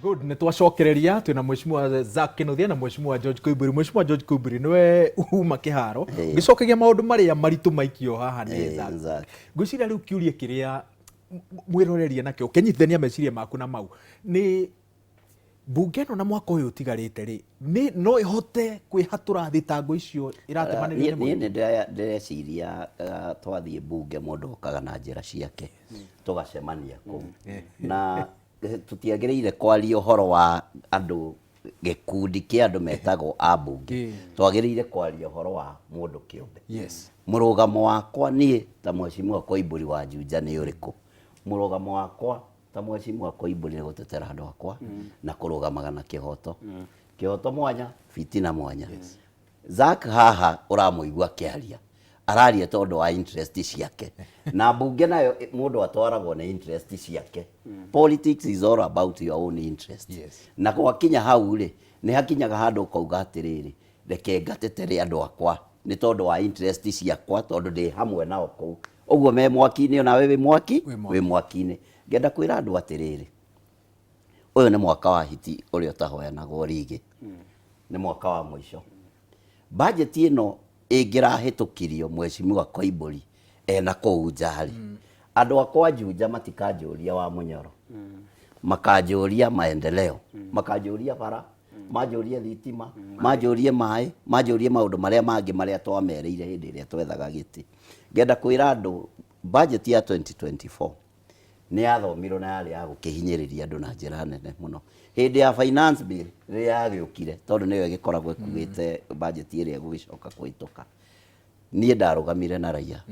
Good, nitwacokereria twina mheshimiwa Zack Kinuthia na mheshimiwa George Koimburi. Mheshimiwa George Koimburi niwe uma kiharo ngicokegia maundu maria maritu maikio haha ni Zack. Ngwiciria riu kiurie kiria mwirorerie nakio kenyithania meciria maku na mau ni bunge no na mwaka uyu utigarite ri ni no ihote kwihatura thitango icio iratemanĩrio ni ndĩreciria twathie bunge mundu okaga na njĩra ciake tugacemania kuu na tutiagĩrĩire kwaria ũhoro wa andũ gĩkundi kĩa andũ metagwo ambunge twagĩrĩire kwaria ũhoro wa mũndũ kĩũmbe. Mũrũgamo wakwa niĩ ta mheshimiwa Koimburi wa Juja nĩ ũrĩkũ? Mũrũgamo wakwa ta mheshimiwa Koimburi nĩ gũtetera andũ akwa na kũrũgamaga na kĩhoto. Kĩhoto mwanya, fitina mwanya. Zack haha ũramũigua kĩaria araria tondũ wa interest ciake na bunge nayo mundu atwaragwo na interest ciake. Politics is all about your own interest. Na gwakinya hau ri ni hakinyaga handu ukauga atiriri reke ngatetere andu akwa ni tondu wa interest ciakwa tondu ndi hamwe nao kuu uguo me mwaki-ini ona we wi mwaki-ini. Ngenda kwira andu atiriri uyu ni mwaka wa hiti uri utahoyanagwo rigi ni mwaka wa mwisho. Budget ino ingirahitukirio mheshimiwa Koimburi ena kuu njari andu akwa Juja matikanjuria wa Munyoro makanjuria maendeleo makanjuria bara manjurie thitima manjurie mai manjurie maundu maria mangi maria twamereire hindi iria twethaga giti. Ngenda kwira andu budget ya 2024 ni yathomirwo na yari ya gukihinyiriria andu na njira nene muno. Hindi ya finance bill ri yagiukire tondu niyo igikoragwo ikugite budget iria gugicoka kwituka. Niĩ ndarugamire na raia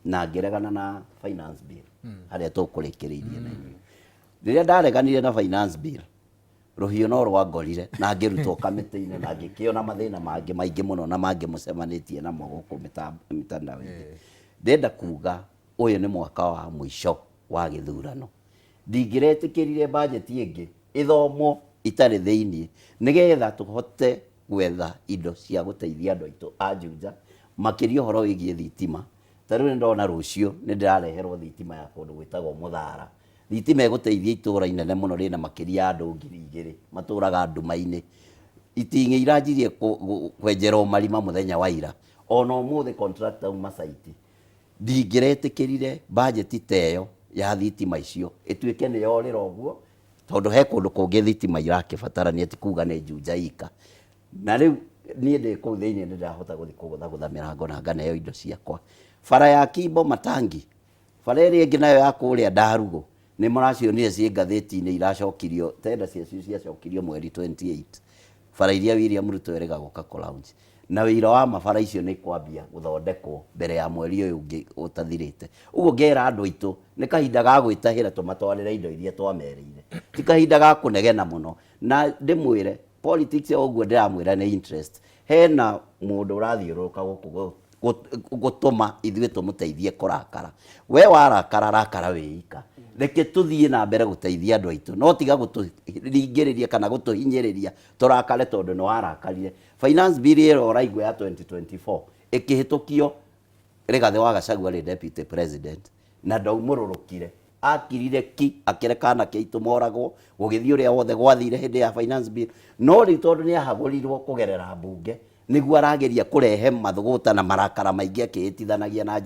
na ngiregana na finance bill haria tukurikiririe na inyuĩ. Riria ndareganire na finance bill ruhiũ no rwangorire na ngirutwo kamĩtĩ-inĩ na ngĩkĩona mathĩna mangĩ maingĩ mũno na mangĩ mũcemanĩtie namo gũkũ mitandao-inĩ. Ndenda kuga ũyũ nĩ mwaka wa mũico wa gĩthurano. Ndingĩretĩkĩrire budget ĩngĩ ithomwo itarĩ thĩinĩ nĩgetha tũhote gwetha indo cia gũteithia andũ aitũ a Juja makiria horo wĩgiĩ thitima. Tarĩu nĩ ndona rũciũ nĩ ndĩrareherwo thitima ya kũndũ gwĩtagwo Mũthara. Thitima ĩgũteithia itũũra inene mũno rĩna makĩria andũ 2,000 matũũraga nduma-inĩ. Iting'i iranjirie kwenjerwo marima mũthenya wa ira ona ũmũthĩ contractor uma site. Ndingĩretĩkĩrire budget ta ĩyo ya thitima icio ĩtuĩke nĩ yorĩra ũguo tondu he kũndũ kũngĩ thitima irakĩbatarania ti kuga nĩ Juja ika. Na rĩu niĩ ndĩ kũu thĩinĩ nĩ ndĩrahota gũthiĩ kũgũthagũtha mĩrango na nganeo indo ciakwa. Bara ya Kimbo Matangi bara ĩrĩa ĩngĩ nayo ya kũrĩa Ndarugo nĩ mũracionire ciĩ ngathĩti-inĩ iracokirio tenda ciacio ciacokirio mweri 28. Bara iria William Ruto erĩga gũka kũlaunch na wĩra wa mabara icio nĩ kwambia gũthondekwo mbere ya mweri ũyũ ũngĩ ũtathirĩte. Ũguo ngera andũ aitũ nĩ kahinda ga gwĩtahĩra tũmatwarĩre indo iria twamereire ti kahinda ga kũnegena mũno. Na ndĩmwĩre politics ya ũguo ndĩramwĩra nĩ interest. Hena mũndũ ũrathiũrũrũka gũkũ gũtũma ithuĩ tũmũteithie kũrakara. We warakara rakara wĩika reke tũthiĩ na mbere gũteithia andũ aitũ no tiga gũtũringĩrĩria kana gũtũhinyĩrĩria tũrakare tondu nĩ warakarire. Finance bill ĩyo ũraigua ya 2024 ĩkĩhĩtũkio Rigathĩ wa Gachagua arĩ deputy president na ndaumũrũrũkire akirire ki akĩreka anake aitũ moragwo gũgĩthiĩ ũrĩa wothe gwathire hĩndĩ ya finance bill. No rĩu tondũ nĩ ahagũrirwo kũgerera mbunge nĩguo arageria kũrehe mathũgũta na marakara maingĩ akĩhĩtithanagia na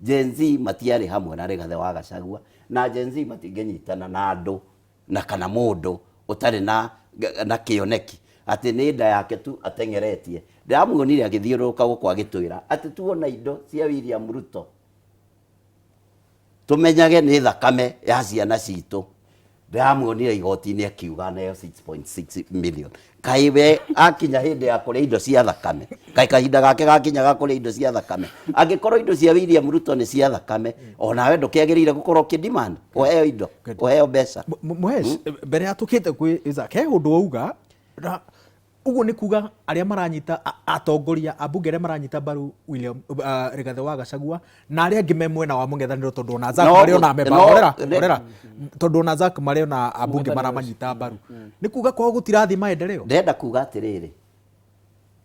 Gen Z matiarĩ hamwe na Rigathĩ wa Gachagua na Gen Z matingĩnyitana na andũ na kana mũndũ ũtarĩ na kĩoneki atĩ nĩ nda yake tu ateng'eretie. Ndĩramuonire agĩthiũrũrũka gũkũ agĩtwĩra atĩ tuona indo cia William Ruto tũmenyage nĩ thakame ya ciana citũ. Ndĩramuonire igoti-inĩ akiuga nayo 6.6 million. Kaĩ we akinya hĩndĩ ya kũrĩa indo cia thakame kaĩ kahinda gake gakinyaga kũrĩa indo cia thakame. Angĩkorwo indo cia William Ruto nĩ cia thakame onawe ndũkĩagĩrĩire gũkorwo ũkĩdemand ũheo indo ũheo mbeca. Mũhesh mbere ya tũkĩte kwĩ Zack he ũndũ wauga uguo nĩ kuga arĩa maranyita atongoria ambunge arĩa maranyita mbaru William Rigathĩ wa Gachagua na arĩa angĩ me mwena wa mũng'ethanĩro tondu ona Zack marĩ ona memba orera tondu ona Zack marĩ ona ambunge maramanyita mbaru nĩ kuga kwao gũtirathi maendeleo. Ndenda kuga atĩrĩrĩ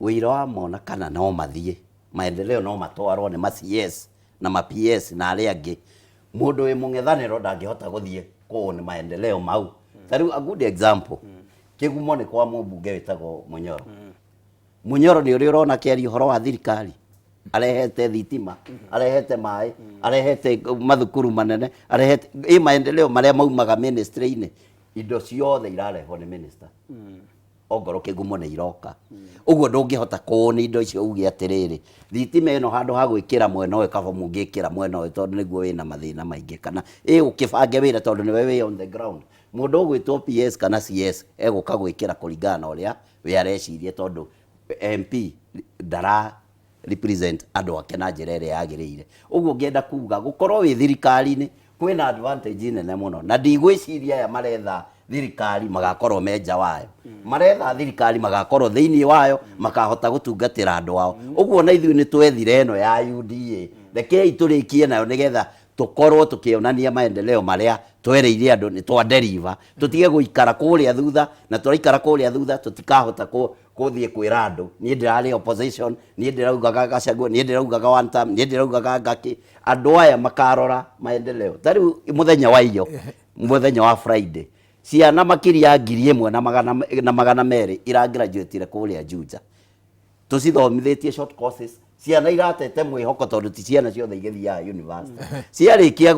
wĩira wa mona kana no mathiĩ maendeleo no matwarwo nĩ ma CS na ma PS na arĩa angĩ. Mũndũ wĩ mũng'ethanĩro ndangĩhota gũthiĩ kũu nĩ maendeleo mau Tariu a good example kigumo ni kwa mũmbunge wĩtagwo Munyoro. Munyoro nĩ ũrĩa ũrona kĩaria ũhoro wa thirikari, arehete thitima, arehete maĩ, arehete mathukuru manene, arehete maendeleo marĩa maumaga ministry-inĩ, indo ciothe irarehwo nĩ minister. Ongoro kigumo nĩ iroka. Ũguo ndũngĩhota kuona indo icio uge atĩrĩrĩ thitima ĩno handũ ha gwĩkĩra mwena ũyũ kaba mũngĩkĩra mwena ũyũ tondũ nĩguo wĩna mathĩna maingĩ, kana ũkĩbange wĩra tondũ nĩwe wĩ on the ground. Mũndũ ũgwĩtwo PS kana CS egũka gwĩkĩra kũringana na ũrĩa we areciria, tondũ MP ndara represent andũ ake na njĩra ĩrĩa yagĩrĩire. Ũguo ngĩenda kuga gũkorwo wĩ thirikari-inĩ kwĩna advantage nene mũno, na ndigwĩciria aya maretha thirikari magakorwo menja wayo, maretha thirikari magakorwo thĩinĩ wayo makahota gũtungatĩra andũ ao. Ũguo na ithuĩ nĩ twethire ĩno ya UDA, rekei tũrĩkie nayo nĩgetha tukorwo tukionania maendeleo maria twereire andu ni twa deliver, tutige guikara kuria thutha, na turaikara kuria thutha tutikahota kuthie kwira andu ni ndirari opposition, ni ndiraugaga Gachagua, ni ndiraugaga one term, ni ndiraugaga Ngaki. Andu aya makarora maendeleo. Tari muthenya wa iyo, muthenya wa Friday, ciana makiria 1,000 na magana meri ira graduate kuria Juja, tucithomithitie short courses. Ciana iratete mwihoko tondu ti ciana ciothe igithiaga university. Ciarikia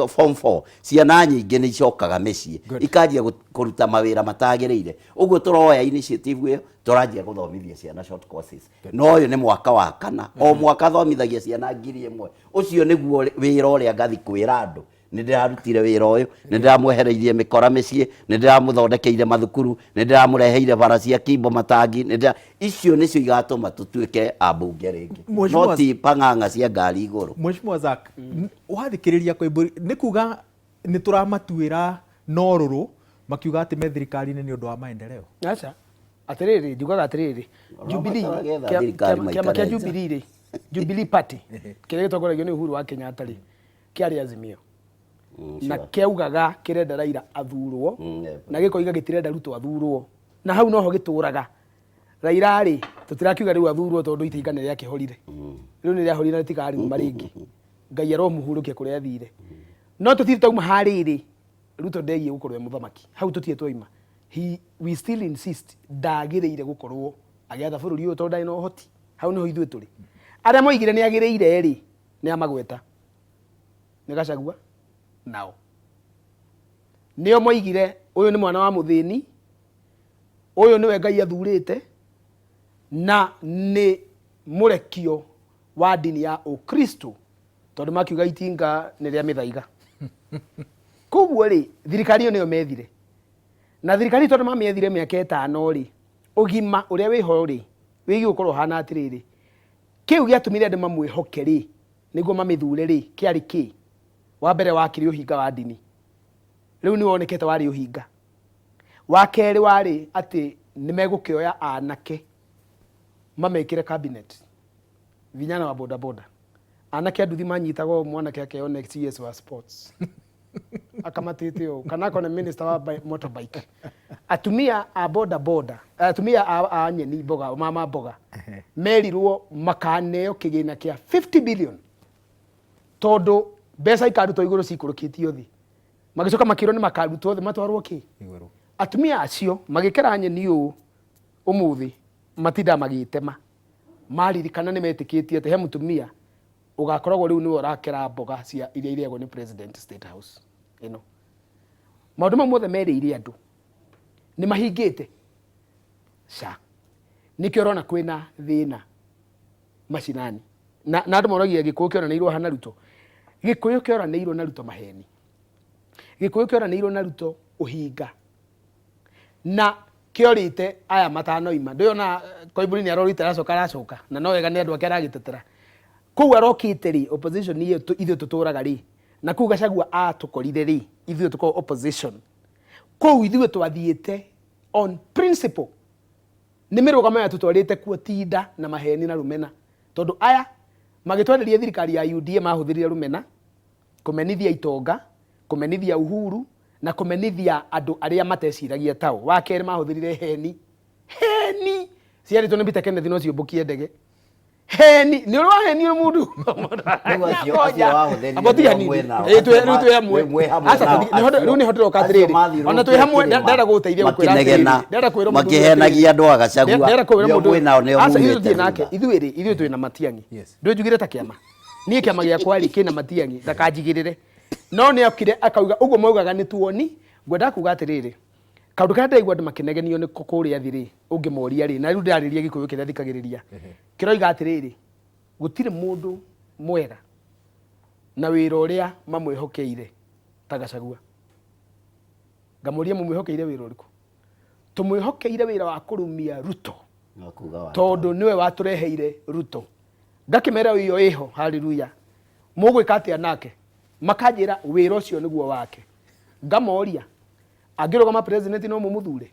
form 4 ciana nyingi ni icokaga micii ikanjia kuruta mawira matagiriire. Uguo turoya initiative iyo turanjia guthomithia ciana short courses. No uyu ni mwaka wa kana, o mwaka thomithagia ciana 1,000. Ucio niguo wira uria ngathi kwira andu ni ndirarutire wira uyu, ni ndiramwehereirie mikora micii, ni ndiramuthondekeire mathukuru, ni ndiramureheire bara cia kimbo matangi, icio nicio igatuma tutuike ambunge ringi, no ti pang'ang'a cia ngari iguru. Mheshimiwa Zack, wathikiriria kwiburi ni kuga ni turamatuira noruru makiuga ati me thirikari-ini ni undu wa maendeleo. Acha atiriri njugaga atiriri Jubilee kiama kia Jubilee Jubilee Party kile gitongoragio ni Uhuru wa Kenyatta ri kiari Azimio na kiaugaga kirenda Raila athurwo na gikoiga gitirenda Ruto athurwo, na hau noho gituraga. Raila ri tutirakiuga riu athurwo tondu itingane ria kihorire, riu ni ria horire tikari maringi Ngai aro muhuruke kuria athire, no tutire tauma hariri Ruto ndegie gukorwo muthamaki hau tutie twaima. We still insist ndagiriire gukorwo agiatha bururi uyu tondu no hoti, hau niho ithuĩ turi. Aria moigire ni agiriire ri ni amagweta ni Gachagua nao nio moigire uyu ni mwana wa muthini, uyu niwe Ngai athurite na ni murekio wa dini ya Ukristo tondu makiuga itinga ni ria mithaiga. Koguo ri thirikari iyo niyo methire, na thirikari tondu mamiethire miaka 5 ri ugima uria wiho ri wigi gukorwo hana atiriri kiu giatumire andu mamwihoke ri niguo mamithure ri kiari ki wa mbere wakiri uhinga wa dini, riu ni wonekete wari uhinga wa keri wari ati nimegukioya anake mamekire cabinet vinyana wa boda boda, anake anduthi manyitagwo mwanake akeone CS wa sports akamatite yo kana kone minister wa motorbike, atumia a boda boda, atumia a nyeni boga mama boga merirwo makaneo kigina kia 50 billion tondu mbeca ikarutwo iguru cikurukitio thi, magicoka makirwo ni makarutwo thi matwarwo ki iguru. Atumia acio magikera nyeni ũ umuthi matinda magitema maririkana ni metikitie ati he mutumia ugakoragwo riu ni urakera mboga cia iria iriagwo ni president state house ino. Maundu mau mothe merĩire andu ni mahingite ca nikio rona kwina thina macinani na andu moragia Gikuyu kioranĩirwo hana Ruto. Gikuyu kioranĩirwo na Ruto maheni, Gikuyu kioranĩirwo na Ruto uhinga, na kiorite aya matanoima ndiona Koimburi ni arorite aracoka na no wega ni andu ake aragitetera kuu arokite ri opposition ni ithuĩ tuturaga ri na kuu Gachagua atukorire ri ithuĩ tuko opposition kuu ithuĩ twathiĩte on principle ni mirugamo ya tutwarite kuo tinda na maheni na rumena tondu aya magitwareria thirikari ya UDA mahũthĩrire rumena kumenithia itonga, kumenithia Uhuru na kumenithia andu aria mateciragia tao. Wa keri mahũthĩrire heni ciarĩtwo nĩ Peter Kenneth no ciũmbũkie ndege, heni nĩ ũrĩ waheni mũndũ rĩu nĩ hoteroka atĩrĩrĩ ona twĩ hamwe ndenda gũgũteithia makĩhenagia andũ a Gachagua ithuĩ twĩ na Matiang'i ndwĩnjugire ta kĩama niĩ kĩama gĩakwa rĩ kĩna Matiang'i ndakanjigĩrĩre no nĩ okire akauga ũguo maugaga nĩ tuoni ngwenda kuga atĩrĩrĩ kaũndũ karĩa ndaigua andũ makĩnegenio nĩ kũrĩa thĩ rĩ ũngĩmoria rĩ na rĩu ndarĩria Gĩkũyũ kĩrĩa thikagĩrĩria kĩroiga atĩrĩrĩ gũtirĩ mũndũ mwega na wĩra ũrĩa mamwĩhokeire ta Gachagua ngamoria mũmwĩhokeire wĩra ũrĩkũ tũmwĩhokeire wĩra wa kũrũmia Ruto tondũ nĩwe watũreheire Ruto ngakĩmera ũyũ ĩho haleluya mũgwĩka atĩa nake makanjĩra wĩra ũcio nĩguo wake ngamoria angĩrũgama president no mũmũthure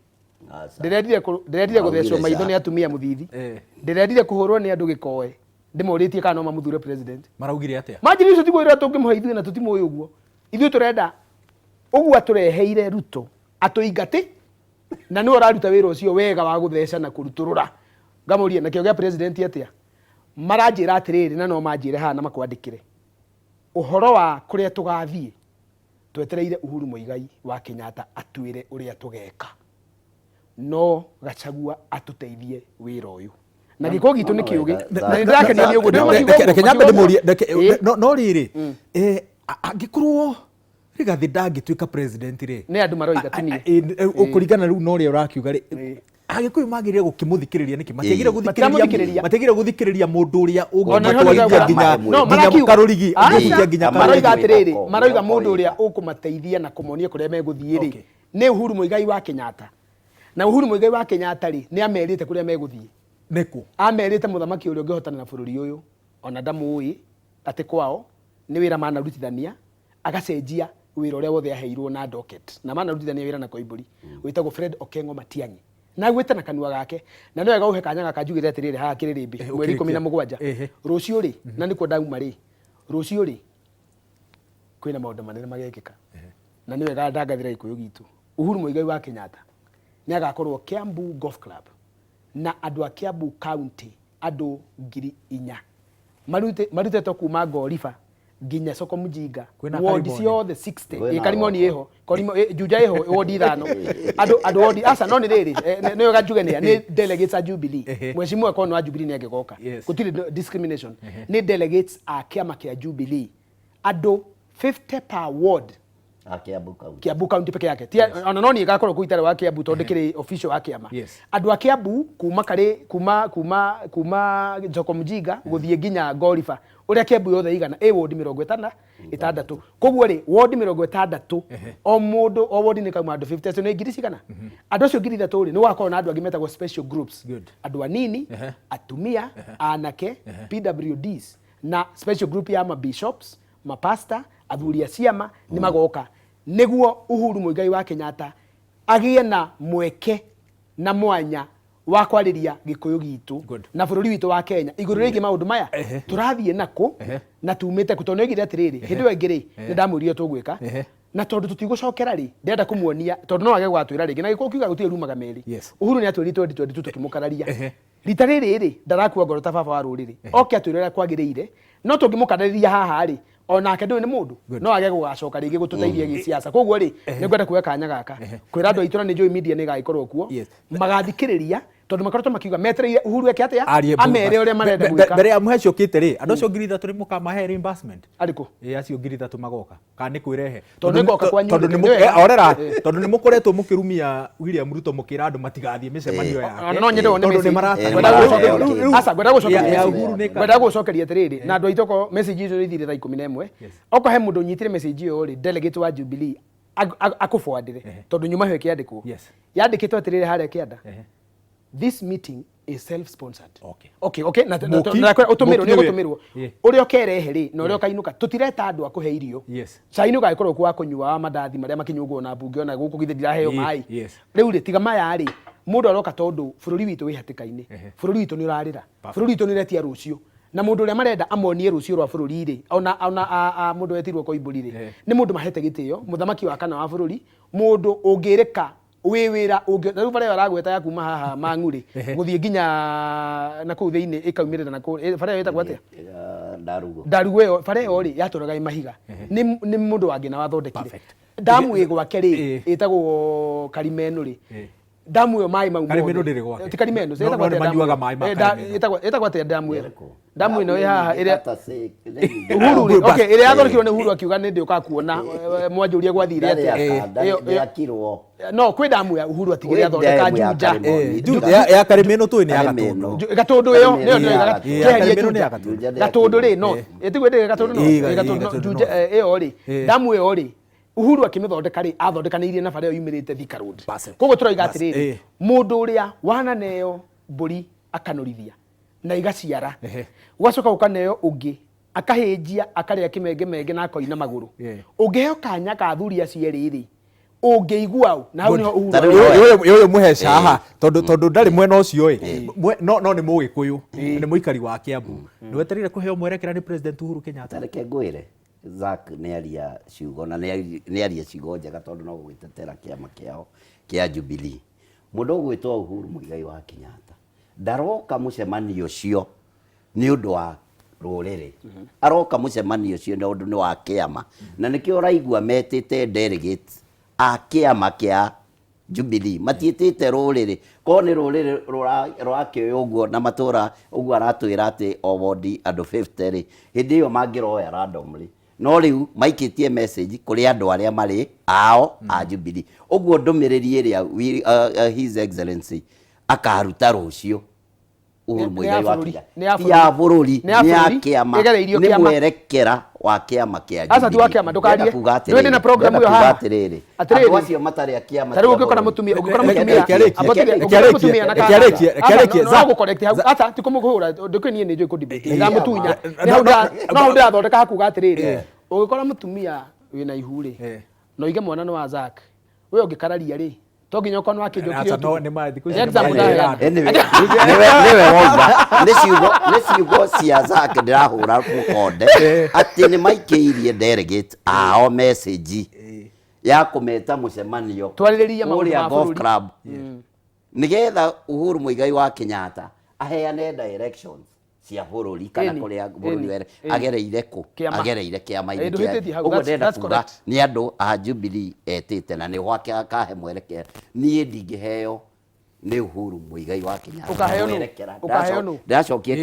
ndĩrendire gũthecwo maitho nĩ atumia mũthithi ndĩrendire kũhũrwo nĩ andũ gĩkoe ndĩmorĩtie kana no mamũthure president maraugire atĩa manjiri icio tigwĩra tũngĩmũhe ithuĩ na tũtimũĩ ũguo ithuĩ tũrenda ũguo atũreheire Ruto atũingate na nĩ ũraruta wĩra ũcio wega wa gũtheca na kũrutũrũra ngamoria na kĩo gĩa president atĩa maranjĩra atĩrĩrĩ na no manjĩre haha na makwandĩkĩre ũhoro wa kũrĩa tũgathiĩ twetereire Uhuru Muigai wa Kenyatta atwĩre ũrĩa tũgeka no Gachagua atũteithie wĩra ũyũ na gĩko gitu nĩ kĩũgĩ na ndĩrakenio nĩ ũguo reke nyambe ndĩmũrie no rĩrĩ angĩkorwo Rigathi ndangĩtuĩka president rĩ nĩ andũ maroiga tinie ũkũringana rĩu no rĩa ũrakiuga rĩ Agĩkũyũ magĩrĩire gũkĩmũthikĩrĩria nĩkĩ matiagĩrĩire gũthikĩrĩria mũndũ ũrĩa ũngĩmatwarithia nginya Karũrigi maroiga atĩrĩrĩ maroiga mũndũ ũrĩa ũkũmateithia na kũmonia kũrĩa megũthiĩ rĩ nĩ Uhuru Muigai wa Kenyatta na Uhuru Muigai wa Kenyatta rĩ nĩ amerite kũrĩa megũthiĩ nĩkũ amerite mũthamaki ũrĩa ũngĩhotana na bũrũri ũyũ ona ndamũĩ atĩ kwao nĩ wĩra manarutithania agacenjia wĩra ũrĩa wothe aheirwo na docket na manarutithania wĩra na Koimbũri wĩtagwo Fred Okengo Matiang'i na gwĩte na kanua gake na nĩ wega ũhe kanya gaka njugĩre atĩrĩrĩ haha kĩrĩrĩmbĩ mweri 17 rũciũ rĩ na nĩkuo ndauma rĩ rũciũ rĩ kwĩna maũndũ manene magekĩka na nĩ wega ndangathĩra Gĩkũyũ gitu Uhuru Muigai wa Kenyatta nĩ agakorwo Kiambu Golf Club na andũ a Kiambu County andũ 4,000 marutetwo kuma Ngoriba nginya Soko Mujinga ward ciothe 60 Karimoni eho Juja eho ward 5 andũ ward asa no nĩ rĩrĩ nĩ wega njuge nĩ delegates a Jubilee mheshimiwa kono wa Jubilee nĩ angĩgoka gũtirĩ discrimination nĩ delegates a kĩama kĩa Jubilee andũ 50 per ward Kiambu County peke yake ona no niĩ gakorwo kuitare wa Kiambu tondũ kĩrĩ official wa kĩama andũ a Kiambu kuma Soko Mujinga gũthiĩ nginya Ngoriba ũrĩa Kiambu yothe igana ward 56 koguo rĩ ward 60 o mũndũ o ward nĩ kauma andũ 50 so nĩ ngiri cigana andũ acio ngiri 3 rĩ nĩ wakorwo na andũ angĩ metagwo special groups andũ anini atumia anake PWDs na special group ya bishops mapasta athuri a ciama nĩ magoka nĩguo Uhuru Muigai wa Kenyatta agĩe na mweke na mwanya wa kwarĩria Gĩkũyũ gitu na bũrũri witũ wa Kenya igũrũ rĩgiĩ maũndũ maya tũrathiĩ nakũ na tumĩte kũ tondũ nĩoigire atĩrĩrĩ hĩndĩ ĩyo ĩngĩ rĩ nĩ ndamwĩrire tũgwĩka na tondũ tũtigũcokera rĩ ndĩrenda kũmuonia tondũ no age gwatwĩra rĩngĩ na Gĩkũyũ kiuga gũtirĩ rumaga merĩ Uhuru nĩ atwĩrĩte 2022 tũkĩmũkararia rita rĩrĩ rĩ ndarakua ngoro ta baba wa rũrĩrĩ oke atwĩre ũrĩa kwagĩrĩire no tũngĩmũkararia haha rĩ onake ndũĩ nĩ mũndũ no age gũgacoka rĩngĩ gũtũteithia gĩsiasa koguo rĩ nĩ ngwenda kuoya kanya gaka kwĩra andũ aitũ na nĩ njũĩ media nĩ gagĩkorwo kuo magathikĩrĩria tondũ makoretwo makiuga metereire Uhuru eke atĩa amere ũrĩa marenda gwĩka mbere ya mũheci ũkĩte rĩ andũ acio ngiri 3 nĩ mũkamahe reimbursement arĩkũ acio ngiri 3 magoka kana nĩ kwĩrehe tondũ nĩgoka kwa nyũmba tondũ nĩ mũkoretwo mũkĩrumia William Ruto mũkĩra andũ matigathiĩ mĩcemanio yake no nyende one gwenda gũcokeria atĩrĩrĩ na andũ aitũ message icio ithire thaa 11 okorwo he mũndũ ũnyitire message ĩyo rĩ delegate wa Jubilee akũbwandĩre tondũ nyuma hwe kĩandĩkwo yandĩkĩtwo atĩrĩrĩ harĩa kĩanda this meeting is self-sponsored. Okay. Na utumirwo ni gutumirwo. Uri okerehe ri na uri okainuka tutireta andu akuhe irio. Cai ni ugagikorwo kwa kunyua mandathi maria makinyugwo na bunge ona guku githe ndiraheo mai. Riu ri tiga maya ri mundu aroka tondu bururi witu wi hatikaini. Bururi witu ni urarira. Bururi witu ni retia rucio. Na mundu uria marenda amonie rucio rwa bururi ri ona mundu wetirwo Koimbũri ri ni mundu mahete gitio muthamaki wa kana wa bururi mundu ungireka wi wira riu bare aragweta ya kuma haha mang'uri guthie nginya na kuu thiini ikaumirira na kuu bare yetagwo atia ndarugo yo bare yo ri yaturaga mahiga ni mundu wangi na wathondekire damu igwake ri itagwo Karimeno ri damu yo mai mau Karimeno ndiri gwake ti Karimeno itagwo atia manyuaga mai itagwo atia damu yo damu ino haha ire Uhuru ri okay ire yathondekirwo ni Uhuru akiuga ni ndi ukakuona mwanjuria gwathire atia no kwi damu ya Uhuru atigire athondeka Juja ya Karimeno tu ni ya Gatundu yo Gatundu ri no itigwe ndi Gatundu no Juja iyo ri damu iyo ri Uhuru akimithondeka ri athondekanirie na bare yumirite Thika Road koguo turoiga atiriri mundu uria wananeo mburi akanorithia na igaciara gwacoka ukaneo ungi akahinjia akaria kimenge na akoina maguru ungiheo kanya ka thuri acio eriri ungeigua au na hau niho Uhuru yo muheca haha tondu ndari mwena ucio no ni mugikuyu ni muikari wa Kiambu ni weterire kuheo mwerekera ni President Uhuru Kenyatta reke ngwire Zack ni aria ciugo na ni aria ciugo njega tondu no gwitetera kiama kiao kia Jubilee mundu gwitwo Uhuru Muigai wa Kenyatta ndaroka mucemanio cio ni undu wa ruriri aroka mucemanio cio ni undu ni wa kiama na nikio raigua metite delegate a kiama kia Jubilee matietite ruriri ko ni ruriri rurakioya uguo na matura uguo aratwira ati obodi andu 50 ri hindi iyo mangiroya randomly no riu maikitie message kuri andu aria mari ao a Jubilee uguo ndumiriri iria his excellency akaruta rucio Uhuru Muigai wa Kenyatta ya bururi ni ya kiama ni mwerekera wa kiama kia Jubilee asa tu wa kiama ndukarie ndio na program hiyo haha atiriri acio matari ya kiama tari ukikora mutumia mutumia na kiareki za gukorect hau asa tikumuhura ndukenie ni njui ku debate na mutunya no ndio athondeka hakuga atiriri ukikora mutumia wina ihuri no ige mwana no wa Zack we ungikararia ri to nginya ukono akinjukire no ni ma thiku niwe wonga ni ciugo cia Zack ndirahura mukonde ati ni maikiirie delegate ao message ya kumeta mucemanio twaririria maundu ma golf club nigetha Uhuru Muigai wa Kenyatta aheane directions cia bururi kana kuria bururi were agereire ku agereire kiama-ini uguo ndenda kuga ni andu a Jubilee etite na ni gwake akahe mwerekera nie ndingiheo ni Uhuru Muigai wa Kenyatta ukaheo nu ndacokia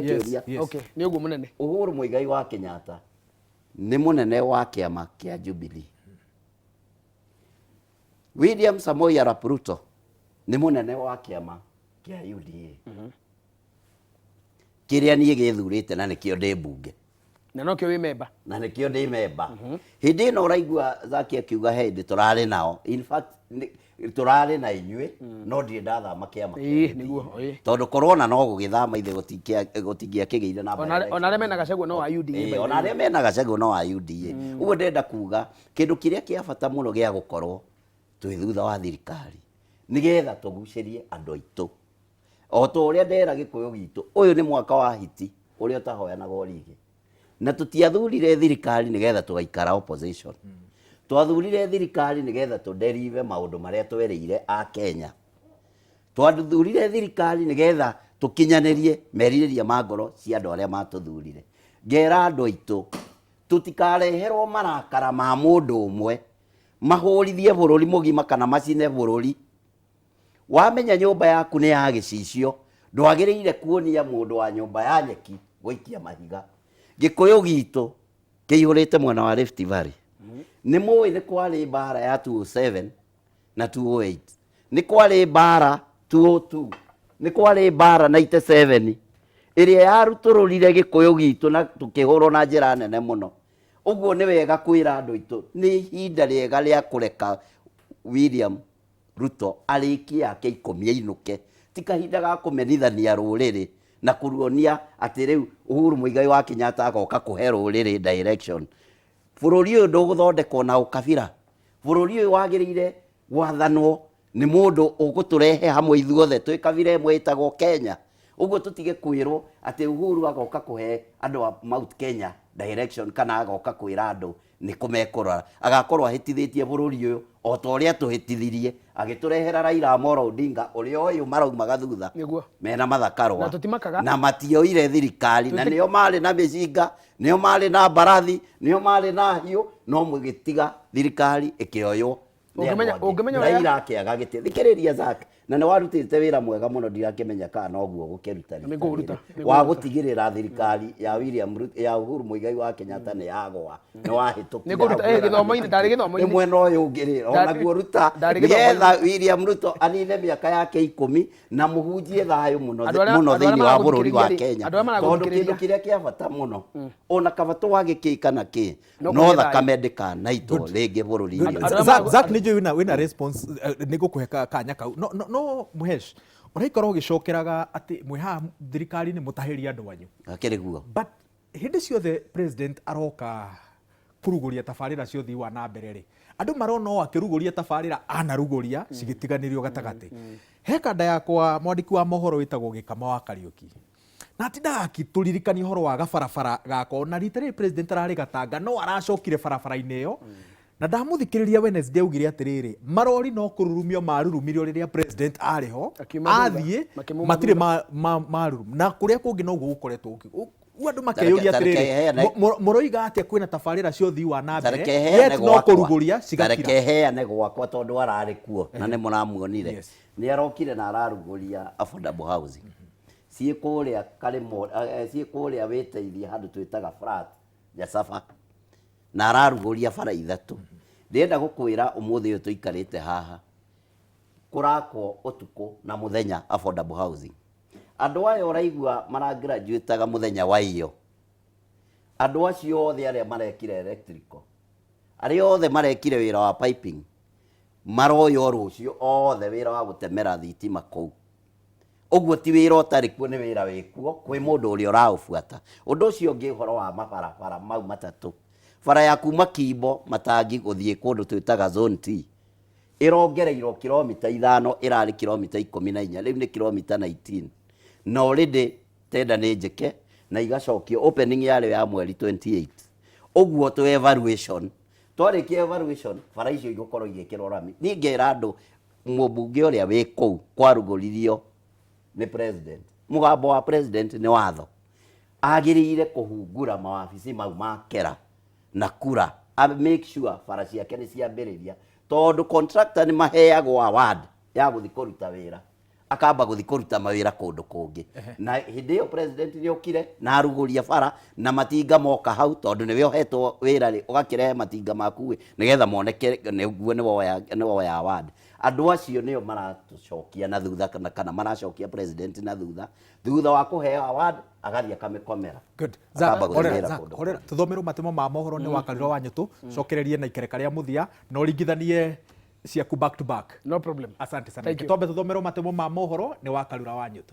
kiuria okay ni uguo munene Uhuru Muigai wa Kenyatta ni munene wa kiama kia Jubilee William Samoei Arap Ruto ni munene wa kiama kia UDA kiria nie githurite na nikio ndi bunge na no kio wi member na nikio ndi member hindi no raigua Zack akiuga hindi turari nao in fact turari na inyue no ndi ndathama kiama niguo tondu corona no gugithama ithe gutingia kigeire na ona re mena gacego no wa UDA ona re mena gacego no wa UDA uguo ndenda kuga kindu kiria kia bata muno gia gukorwo twi thutha wa thirikari nigetha tugucirie andu aitu o to uria ndera gikuyu gitu uyu ni mwaka wa hiti uria tahoyanaga origi na tutiathurire thirikari nigetha tugaikara opposition twathurire thirikari nigetha tuderive maundu maria twereire a Kenya twathurire thirikari nigetha tukinyanirie meririria ma ngoro cia andu aria matuthurire ngera andu aitu tutikareherwo marakara ma mundu umwe mahurithie bururi mugima kana macine bururi wamenya nyumba yaku ni ya gicicio ndwagiriire kuonia mundu wa nyumba ya nyeki gwikia mahiga gikuyu gitu kiihurite mwena wa Rift Valley ni muwi ni kwari bara ya 207 na 208 ni kwari bara 202 ni kwari bara 97 iria yarutururire gikuyu gitu na tukihurwo na njira nene muno uguo ni wega kwira andu itu ni hinda riega ria kureka William Ruto ariki yake ikomia inuke tikahinda ga kumenithania ruriri na kuruonia ati riu Uhuru Muigai wa Kenyatta agoka kuhe ruriri direction bururi uyu nduguthondekwo na ukabira bururi uyu wagiriire gwathanwo ni mundu uguturehe hamwe ithuothe twi kabira imwe itagwo Kenya uguo tutige kwirwo ati Uhuru agoka kuhe andu a Mount Kenya direction kana agoka kwira andu nĩ kũmekũrora agakorwo ahĩtithĩtie bũrũri ũyũ o ta ũrĩa tũhĩtithirie agĩtũrehera Raila Amolo Odinga ũrĩa ũyũ maraumaga thutha mena mathakarwa na matioire thirikari na nĩo marĩ na mĩcinga nĩo marĩ na mbarathi nĩo marĩ na hiũ no mũgĩtiga thirikari ĩkĩoywo Raila akĩaga gĩtĩ thikĩrĩria Zack na nĩ warutĩte wĩra mwega mũno ndirakĩmenya kana noguo gũkĩruta wa gũtigĩrĩra thirikari ya William Ruto ya Uhuru Muigai wa Kenyatta nĩ yagwa nĩ wahĩtũkia gĩthomo-inĩ ndarĩ gĩthomo-inĩ mwena ũyũ ũngĩ onaguo ruta nĩgetha William Ruto anine mĩaka yake 10 na mũhunjie thayũ mũno thĩinĩ wa bũrũri wa Kenya tondũ kĩndũ kĩrĩa kĩa bata mũno ona kaba twagĩkĩka na kĩ no thakame ndĩkanaitwo rĩngĩ bũrũri-inĩ Zack nĩ njũĩ wĩna response nĩ gũkũhe kanya kau no Muhesh ũraikora ũgĩcokeraga atĩ mwĩhaha thirikari-inĩ mũtahĩria andũ anyu akĩrĩ guo but hĩndĩ ciothe president aroka kũrugũria tabarĩra cia ũthii wa na mbere rĩ andũ marona o akĩrugũria tabarĩra anarugũria cigĩtiganĩrio gatagatĩ he kanda yakwa mwandĩki wa mohoro wĩtagwo Gĩkama wa Kariũki na atindaga akĩtũririkania ũhoro wa gabarabara gako na rita rĩrĩ president ararĩ gatanga no aracokire barabara-inĩ ĩyo na ndamuthikĩrĩria Wednesday augire atĩrĩrĩ marori no kũrurumio marurumirio rĩrĩa president arĩho athiĩ matirĩ marurum na kũrĩa kũngĩ no gũkoretwo andũ makeyũria atĩrĩrĩ mũroiga atĩa kwĩna tabarĩra cia ũthii wa na mbere yet no kũrugũria cigakira heane gwakwa tondũ ararĩ kuo na nĩ mũramuonire nĩ arokire na ararugũria affordable housing ciĩ kũrĩa Karĩmo ciĩ kũrĩa wĩteithie handũ twĩtaga flat Jasaba na ararugũria bara ithatũ ndĩrenda gũkwĩra ũmũthĩ ũyũ tũikarĩte haha kũrakwo ũtukũ na mũthenya affordable housing andũ aya ũraigua maragraduataga mũthenya wa iyo andũ acio othe arĩa marekire electrical arĩa othe marekire wĩra wa piping maroyo rũcio othe wĩra wa gũtemera thitima kũu ũguo ti wĩra ũtarĩ kuo nĩ wĩra wĩkuo kwĩ mũndũ ũrĩa ũraũbuata ũndũ ũcio ũngĩ ũhoro wa mabarabara mau matatũ bara ya kuma Kimbo Matangi gũthiĩ kũndũ twĩtaga zone T ĩrongereirwo kilomita 5 ĩrarĩ kilomita 14 rĩu nĩ kilomita 19 na already tenda nĩ njeke na igacokio opening yarĩ ya mweri 28 ũguo to evaluation twarĩkia evaluation bara icio igũkorwo igĩkĩrwo rami niĩ ngera andũ mũmbunge ũrĩa wĩ kũu kwarugũririo nĩ president mũgambo wa president nĩ watho agĩrĩire kũhungura mawabici mau makera na kura make sure bara ciake nĩ ciambĩrĩria tondũ contractor nĩ maheagwo award ya gũthiĩ kũruta wĩra akamba gũthiĩ kũruta mawĩra kũndũ kũngĩ na hĩndĩ ĩyo president nĩ okire na arugũria bara na matinga moka hau tondũ nĩwe ohetwo wĩra rĩ ũgakĩrehe matinga maku nĩgetha moneke nĩguo nĩ woya award andũ acio nĩo maratũcokia na thutha kana maracokia president na thutha wa kũheo award agathiĩ akamĩkomera tũthomerwo matemo ma mohoro nĩ Wakarura wa Nyũtũ cokererie na ikereka rĩa mũthia na ũringithanie ciaku back to back no problem asante sana tombe tũthomerwo matemo ma mohoro nĩ Wakarura wa Nyũtũ.